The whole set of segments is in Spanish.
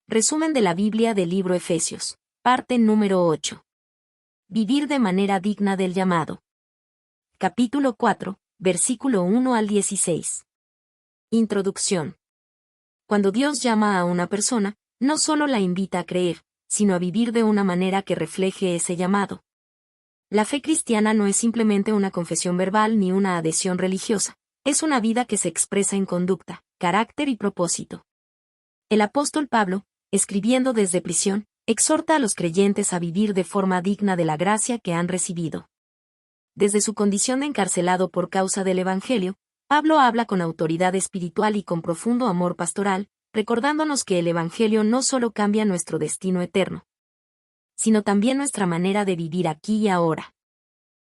Resumen de la Biblia del libro Efesios. Parte número 8. Vivir de manera digna del llamado. Capítulo 4, versículo 1 al 16. Introducción. Cuando Dios llama a una persona, no solo la invita a creer, sino a vivir de una manera que refleje ese llamado. La fe cristiana no es simplemente una confesión verbal ni una adhesión religiosa, es una vida que se expresa en conducta, carácter y propósito. El apóstol Pablo, escribiendo desde prisión, exhorta a los creyentes a vivir de forma digna de la gracia que han recibido. Desde su condición de encarcelado por causa del Evangelio, Pablo habla con autoridad espiritual y con profundo amor pastoral, recordándonos que el Evangelio no solo cambia nuestro destino eterno, sino también nuestra manera de vivir aquí y ahora.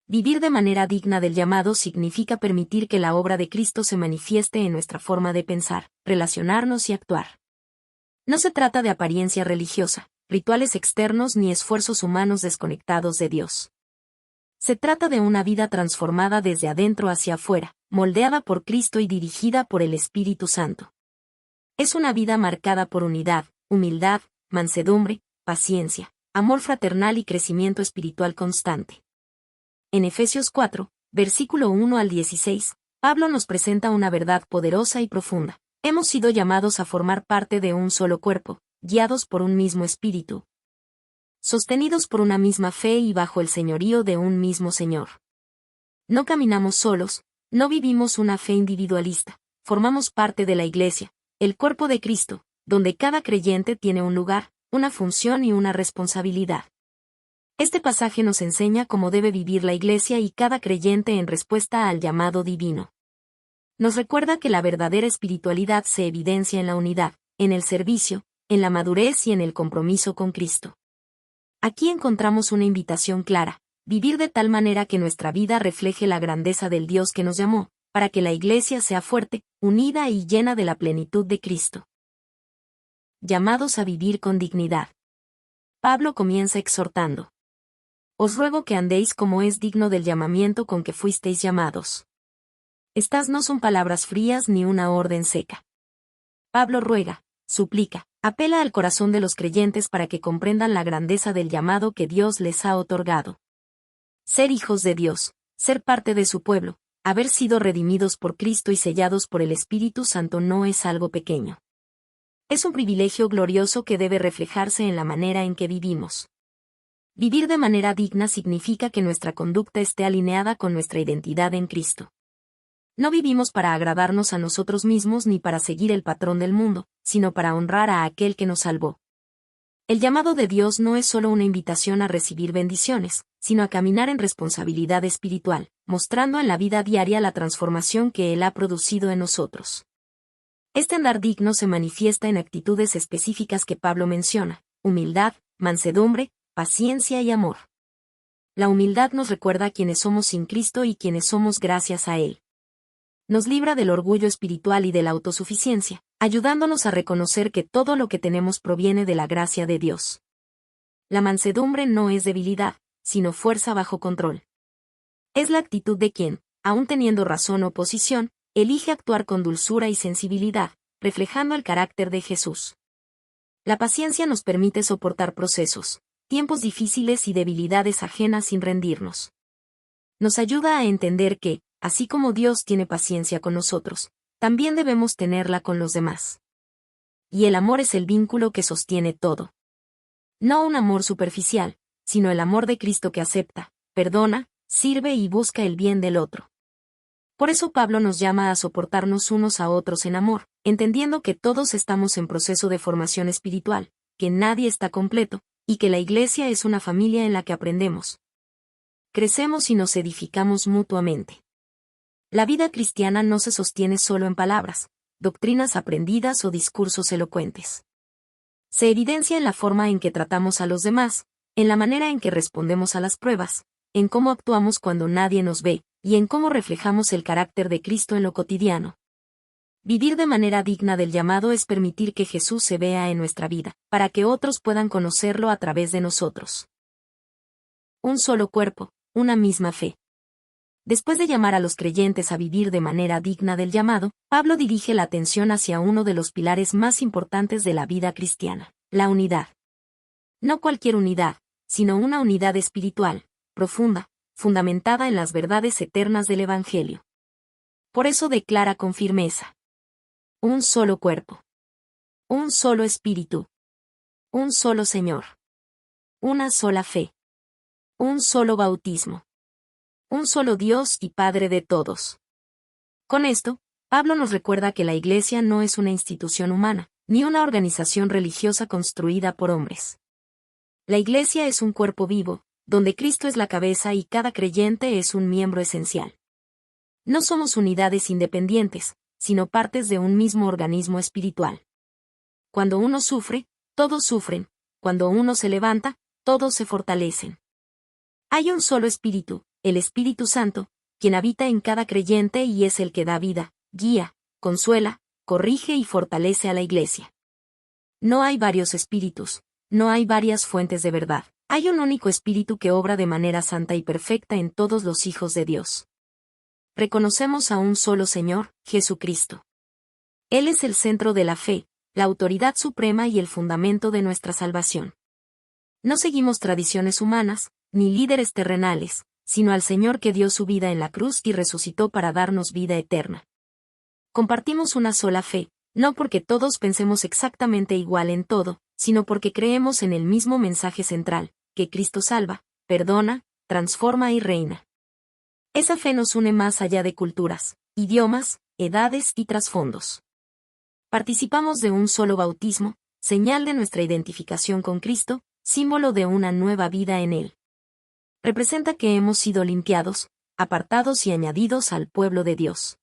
Vivir de manera digna del llamado significa permitir que la obra de Cristo se manifieste en nuestra forma de pensar, relacionarnos y actuar. No se trata de apariencia religiosa, rituales externos ni esfuerzos humanos desconectados de Dios. Se trata de una vida transformada desde adentro hacia afuera, moldeada por Cristo y dirigida por el Espíritu Santo. Es una vida marcada por unidad, humildad, mansedumbre, paciencia, amor fraternal y crecimiento espiritual constante. En Efesios 4, versículo 1 al 16, Pablo nos presenta una verdad poderosa y profunda. Hemos sido llamados a formar parte de un solo cuerpo, guiados por un mismo espíritu, sostenidos por una misma fe y bajo el señorío de un mismo Señor. No caminamos solos, no vivimos una fe individualista, formamos parte de la Iglesia, el cuerpo de Cristo, donde cada creyente tiene un lugar, una función y una responsabilidad. Este pasaje nos enseña cómo debe vivir la Iglesia y cada creyente en respuesta al llamado divino. Nos recuerda que la verdadera espiritualidad se evidencia en la unidad, en el servicio, en la madurez y en el compromiso con Cristo. Aquí encontramos una invitación clara, vivir de tal manera que nuestra vida refleje la grandeza del Dios que nos llamó, para que la Iglesia sea fuerte, unida y llena de la plenitud de Cristo. Llamados a vivir con dignidad. Pablo comienza exhortando: Os ruego que andéis como es digno del llamamiento con que fuisteis llamados. Estas no son palabras frías ni una orden seca. Pablo ruega, suplica, apela al corazón de los creyentes para que comprendan la grandeza del llamado que Dios les ha otorgado. Ser hijos de Dios, ser parte de su pueblo, haber sido redimidos por Cristo y sellados por el Espíritu Santo no es algo pequeño. Es un privilegio glorioso que debe reflejarse en la manera en que vivimos. Vivir de manera digna significa que nuestra conducta esté alineada con nuestra identidad en Cristo. No vivimos para agradarnos a nosotros mismos ni para seguir el patrón del mundo, sino para honrar a aquel que nos salvó. El llamado de Dios no es solo una invitación a recibir bendiciones, sino a caminar en responsabilidad espiritual, mostrando en la vida diaria la transformación que Él ha producido en nosotros. Este andar digno se manifiesta en actitudes específicas que Pablo menciona: humildad, mansedumbre, paciencia y amor. La humildad nos recuerda quiénes somos sin Cristo y quiénes somos gracias a Él. Nos libra del orgullo espiritual y de la autosuficiencia, ayudándonos a reconocer que todo lo que tenemos proviene de la gracia de Dios. La mansedumbre no es debilidad, sino fuerza bajo control. Es la actitud de quien, aun teniendo razón o posición, elige actuar con dulzura y sensibilidad, reflejando el carácter de Jesús. La paciencia nos permite soportar procesos, tiempos difíciles y debilidades ajenas sin rendirnos. Nos ayuda a entender que, así como Dios tiene paciencia con nosotros, también debemos tenerla con los demás. Y el amor es el vínculo que sostiene todo. No un amor superficial, sino el amor de Cristo que acepta, perdona, sirve y busca el bien del otro. Por eso Pablo nos llama a soportarnos unos a otros en amor, entendiendo que todos estamos en proceso de formación espiritual, que nadie está completo, y que la Iglesia es una familia en la que aprendemos, crecemos y nos edificamos mutuamente. La vida cristiana no se sostiene solo en palabras, doctrinas aprendidas o discursos elocuentes. Se evidencia en la forma en que tratamos a los demás, en la manera en que respondemos a las pruebas, en cómo actuamos cuando nadie nos ve, y en cómo reflejamos el carácter de Cristo en lo cotidiano. Vivir de manera digna del llamado es permitir que Jesús se vea en nuestra vida, para que otros puedan conocerlo a través de nosotros. Un solo cuerpo, una misma fe. Después de llamar a los creyentes a vivir de manera digna del llamado, Pablo dirige la atención hacia uno de los pilares más importantes de la vida cristiana, La unidad. No cualquier unidad, sino una unidad espiritual, profunda, fundamentada en las verdades eternas del Evangelio. Por eso declara con firmeza: un solo cuerpo, un solo espíritu, un solo Señor, una sola fe, un solo bautismo, un solo Dios y Padre de todos. Con esto, Pablo nos recuerda que la Iglesia no es una institución humana, ni una organización religiosa construida por hombres. La Iglesia es un cuerpo vivo, donde Cristo es la cabeza y cada creyente es un miembro esencial. No somos unidades independientes, sino partes de un mismo organismo espiritual. Cuando uno sufre, todos sufren; cuando uno se levanta, todos se fortalecen. Hay un solo Espíritu, el Espíritu Santo, quien habita en cada creyente y es el que da vida, guía, consuela, corrige y fortalece a la Iglesia. No hay varios espíritus, no hay varias fuentes de verdad. Hay un único Espíritu que obra de manera santa y perfecta en todos los hijos de Dios. Reconocemos a un solo Señor, Jesucristo. Él es el centro de la fe, la autoridad suprema y el fundamento de nuestra salvación. No seguimos tradiciones humanas, ni líderes terrenales, sino al Señor que dio su vida en la cruz y resucitó para darnos vida eterna. Compartimos una sola fe, no porque todos pensemos exactamente igual en todo, sino porque creemos en el mismo mensaje central, que Cristo salva, perdona, transforma y reina. Esa fe nos une más allá de culturas, idiomas, edades y trasfondos. Participamos de un solo bautismo, señal de nuestra identificación con Cristo, símbolo de una nueva vida en Él. Representa que hemos sido limpiados, apartados y añadidos al pueblo de Dios.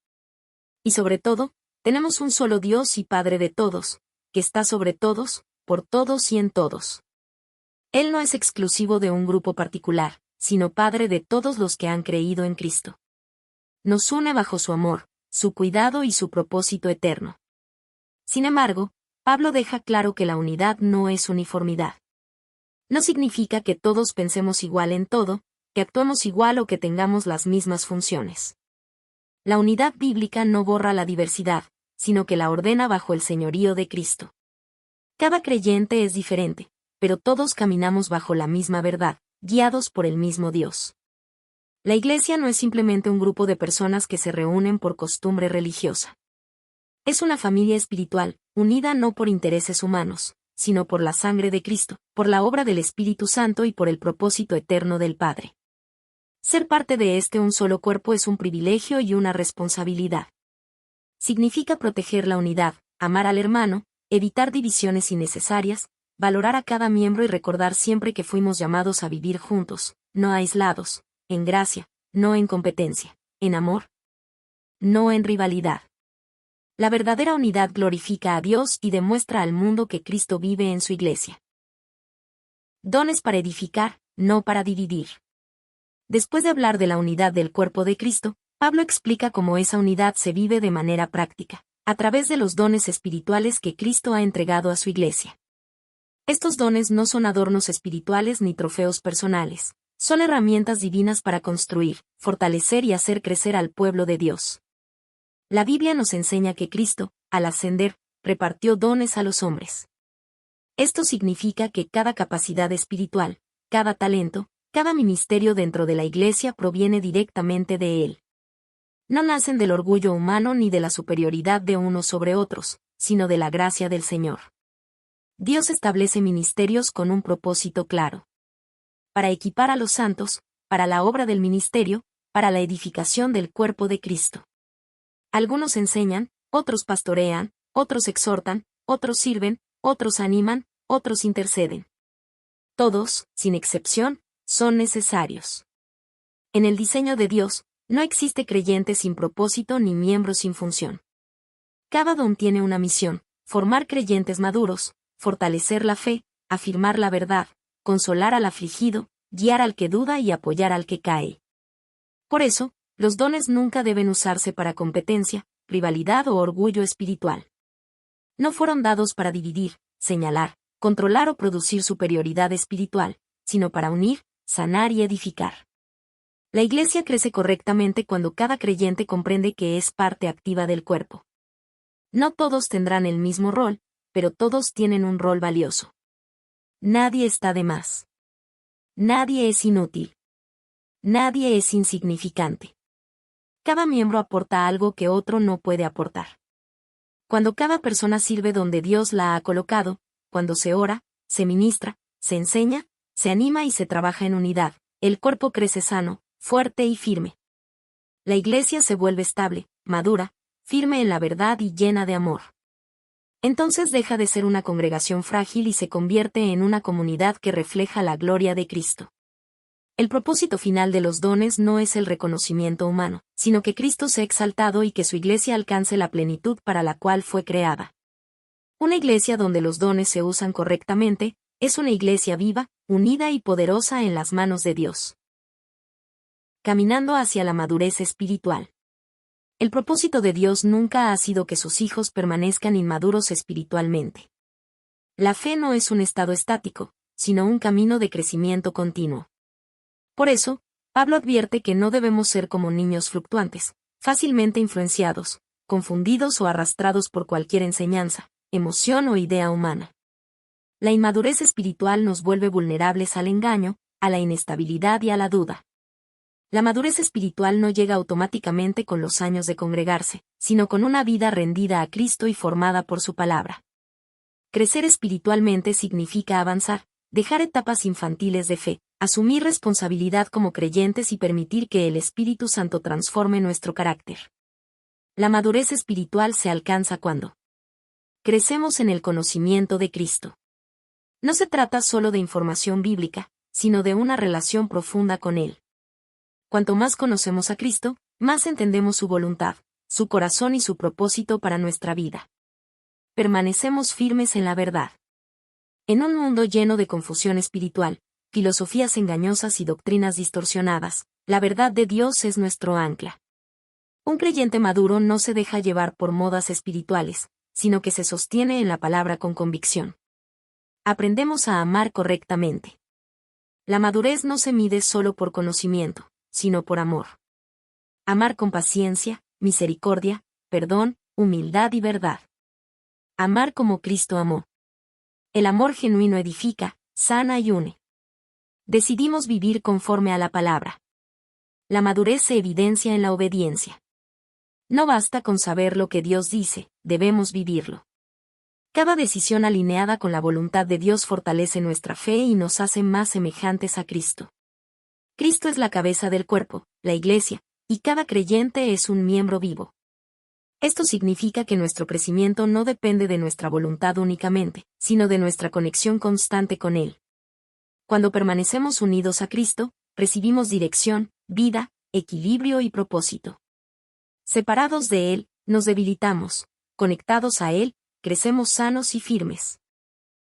Y sobre todo, tenemos un solo Dios y Padre de todos, que está sobre todos, por todos y en todos. Él no es exclusivo de un grupo particular, sino Padre de todos los que han creído en Cristo. Nos une bajo su amor, su cuidado y su propósito eterno. Sin embargo, Pablo deja claro que la unidad no es uniformidad. No significa que todos pensemos igual en todo, que actuemos igual o que tengamos las mismas funciones. La unidad bíblica no borra la diversidad, sino que la ordena bajo el señorío de Cristo. Cada creyente es diferente, pero todos caminamos bajo la misma verdad, guiados por el mismo Dios. La Iglesia no es simplemente un grupo de personas que se reúnen por costumbre religiosa. Es una familia espiritual, unida no por intereses humanos, sino por la sangre de Cristo, por la obra del Espíritu Santo y por el propósito eterno del Padre. Ser parte de este un solo cuerpo es un privilegio y una responsabilidad. Significa proteger la unidad, amar al hermano, evitar divisiones innecesarias, valorar a cada miembro y recordar siempre que fuimos llamados a vivir juntos, no aislados, en gracia, no en competencia, en amor, no en rivalidad. La verdadera unidad glorifica a Dios y demuestra al mundo que Cristo vive en su Iglesia. Dones para edificar, no para dividir. Después de hablar de la unidad del cuerpo de Cristo, Pablo explica cómo esa unidad se vive de manera práctica, a través de los dones espirituales que Cristo ha entregado a su Iglesia. Estos dones no son adornos espirituales ni trofeos personales, son herramientas divinas para construir, fortalecer y hacer crecer al pueblo de Dios. La Biblia nos enseña que Cristo, al ascender, repartió dones a los hombres. Esto significa que cada capacidad espiritual, cada talento, cada ministerio dentro de la Iglesia proviene directamente de Él. No nacen del orgullo humano ni de la superioridad de unos sobre otros, sino de la gracia del Señor. Dios establece ministerios con un propósito claro. Para equipar a los santos, para la obra del ministerio, para la edificación del cuerpo de Cristo. Algunos enseñan, otros pastorean, otros exhortan, otros sirven, otros animan, otros interceden. Todos, sin excepción, son necesarios. En el diseño de Dios, no existe creyente sin propósito ni miembro sin función. Cada don tiene una misión: formar creyentes maduros, fortalecer la fe, afirmar la verdad, consolar al afligido, guiar al que duda y apoyar al que cae. Por eso, los dones nunca deben usarse para competencia, rivalidad o orgullo espiritual. No fueron dados para dividir, señalar, controlar o producir superioridad espiritual, sino para unir, sanar y edificar. La Iglesia crece correctamente cuando cada creyente comprende que es parte activa del cuerpo. No todos tendrán el mismo rol, pero todos tienen un rol valioso. Nadie está de más. Nadie es inútil. Nadie es insignificante. Cada miembro aporta algo que otro no puede aportar. Cuando cada persona sirve donde Dios la ha colocado, cuando se ora, se ministra, se enseña, se anima y se trabaja en unidad, el cuerpo crece sano, fuerte y firme. La iglesia se vuelve estable, madura, firme en la verdad y llena de amor. Entonces deja de ser una congregación frágil y se convierte en una comunidad que refleja la gloria de Cristo. El propósito final de los dones no es el reconocimiento humano, sino que Cristo sea exaltado y que su iglesia alcance la plenitud para la cual fue creada. Una iglesia donde los dones se usan correctamente, es una iglesia viva, unida y poderosa en las manos de Dios. Caminando hacia la madurez espiritual. El propósito de Dios nunca ha sido que sus hijos permanezcan inmaduros espiritualmente. La fe no es un estado estático, sino un camino de crecimiento continuo. Por eso, Pablo advierte que no debemos ser como niños fluctuantes, fácilmente influenciados, confundidos o arrastrados por cualquier enseñanza, emoción o idea humana. La inmadurez espiritual nos vuelve vulnerables al engaño, a la inestabilidad y a la duda. La madurez espiritual no llega automáticamente con los años de congregarse, sino con una vida rendida a Cristo y formada por su palabra. Crecer espiritualmente significa avanzar, dejar etapas infantiles de fe, asumir responsabilidad como creyentes y permitir que el Espíritu Santo transforme nuestro carácter. La madurez espiritual se alcanza cuando crecemos en el conocimiento de Cristo. No se trata solo de información bíblica, sino de una relación profunda con Él. Cuanto más conocemos a Cristo, más entendemos su voluntad, su corazón y su propósito para nuestra vida. Permanecemos firmes en la verdad. En un mundo lleno de confusión espiritual, filosofías engañosas y doctrinas distorsionadas, la verdad de Dios es nuestro ancla. Un creyente maduro no se deja llevar por modas espirituales, sino que se sostiene en la palabra con convicción. Aprendemos a amar correctamente. La madurez no se mide solo por conocimiento, sino por amor. Amar con paciencia, misericordia, perdón, humildad y verdad. Amar como Cristo amó. El amor genuino edifica, sana y une. Decidimos vivir conforme a la palabra. La madurez se evidencia en la obediencia. No basta con saber lo que Dios dice, debemos vivirlo. Cada decisión alineada con la voluntad de Dios fortalece nuestra fe y nos hace más semejantes a Cristo. Cristo es la cabeza del cuerpo, la iglesia, y cada creyente es un miembro vivo. Esto significa que nuestro crecimiento no depende de nuestra voluntad únicamente, sino de nuestra conexión constante con Él. Cuando permanecemos unidos a Cristo, recibimos dirección, vida, equilibrio y propósito. Separados de Él, nos debilitamos; conectados a Él, crecemos sanos y firmes.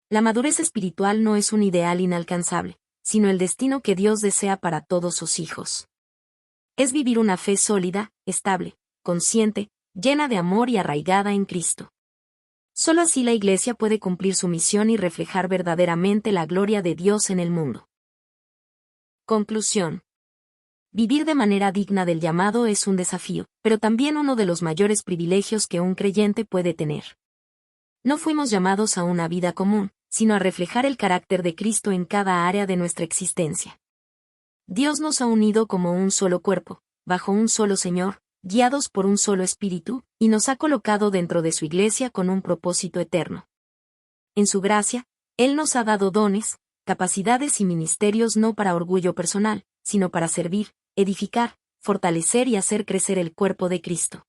La madurez espiritual no es un ideal inalcanzable, sino el destino que Dios desea para todos sus hijos. Es vivir una fe sólida, estable, consciente, llena de amor y arraigada en Cristo. Solo así la Iglesia puede cumplir su misión y reflejar verdaderamente la gloria de Dios en el mundo. Conclusión. Vivir de manera digna del llamado es un desafío, pero también uno de los mayores privilegios que un creyente puede tener. No fuimos llamados a una vida común, sino a reflejar el carácter de Cristo en cada área de nuestra existencia. Dios nos ha unido como un solo cuerpo, bajo un solo Señor, guiados por un solo Espíritu, y nos ha colocado dentro de su Iglesia con un propósito eterno. En su gracia, Él nos ha dado dones, capacidades y ministerios no para orgullo personal, sino para servir, edificar, fortalecer y hacer crecer el cuerpo de Cristo.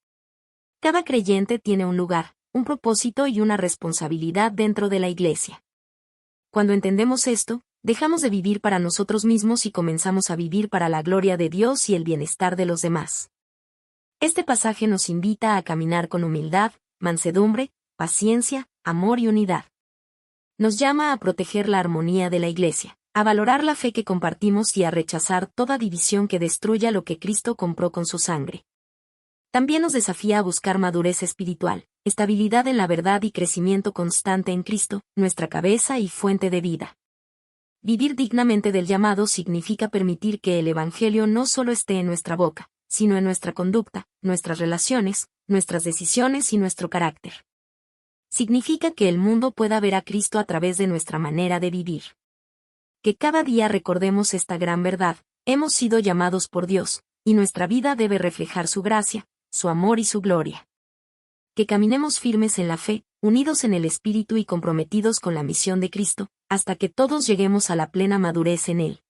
Cada creyente tiene un lugar, un propósito y una responsabilidad dentro de la Iglesia. Cuando entendemos esto, dejamos de vivir para nosotros mismos y comenzamos a vivir para la gloria de Dios y el bienestar de los demás. Este pasaje nos invita a caminar con humildad, mansedumbre, paciencia, amor y unidad. Nos llama a proteger la armonía de la Iglesia, a valorar la fe que compartimos y a rechazar toda división que destruya lo que Cristo compró con su sangre. También nos desafía a buscar madurez espiritual, estabilidad en la verdad y crecimiento constante en Cristo, nuestra cabeza y fuente de vida. Vivir dignamente del llamado significa permitir que el Evangelio no solo esté en nuestra boca, sino en nuestra conducta, nuestras relaciones, nuestras decisiones y nuestro carácter. Significa que el mundo pueda ver a Cristo a través de nuestra manera de vivir. Que cada día recordemos esta gran verdad: hemos sido llamados por Dios, y nuestra vida debe reflejar su gracia, su amor y su gloria. Que caminemos firmes en la fe, unidos en el Espíritu y comprometidos con la misión de Cristo, hasta que todos lleguemos a la plena madurez en Él.